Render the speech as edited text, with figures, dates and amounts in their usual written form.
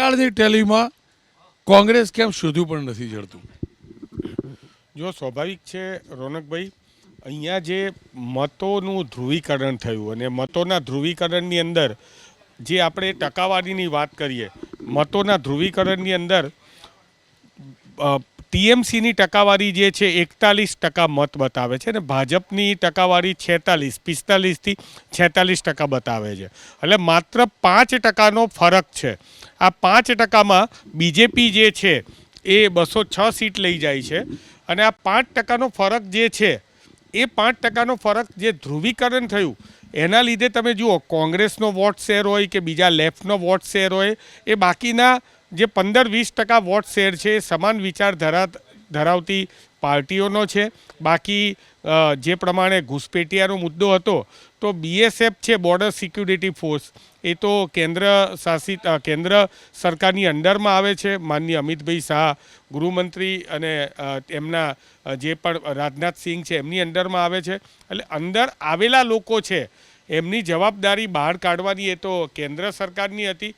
બંગાળની ટેલીમાં કોંગ્રેસ કેમ શોધ્યું પણ નથી જડતું? જો સ્વાભાવિક છે રોનકભાઈ, અહીંયા જે મતોનું ધ્રુવીકરણ થયું અને મતોના ધ્રુવીકરણની અંદર જે આપણે ટકાવારીની વાત કરીએ, મતોના ધ્રુવીકરણની અંદર ટીએમસીની ટકાવારી જે છે 41% મત બતાવે છે અને ભાજપની ટકાવારી 45થી 46% બતાવે છે. એટલે માત્ર 5%નો ફરક છે. આ 5%માં બીજેપી જે છે એ 206 સીટ લઈ જાય છે અને આ 5%નો ફરક જે છે એ 5%નો ફરક જે ધ્રુવીકરણ થયું એના લીધે તમે જુઓ, કોંગ્રેસનો વોટ શેર હોય કે બીજા લેફ્ટનો વોટ શેર હોય, એ બાકીના જે 15-20% વોટ શેર છે એ સમાન વિચાર ધરાવતી પાર્ટીઓનો છે. બાકી જે પ્રમાણે ઘૂસપેટિયાનો મુદ્દો હતો તો બીએસએફ છે, બોર્ડર સિક્યુરિટી ફોર્સ, એ તો કેન્દ્ર સરકારની અંડરમાં આવે છે. માનનીય અમિતભાઈ શાહ ગૃહમંત્રી અને એમના જે પણ રાજનાથસિંહ છે એમની અંડરમાં આવે છે. એટલે અંદર આવેલા લોકો છે એમની જવાબદારી બહાર કાઢવાની એ તો કેન્દ્ર સરકારની હતી.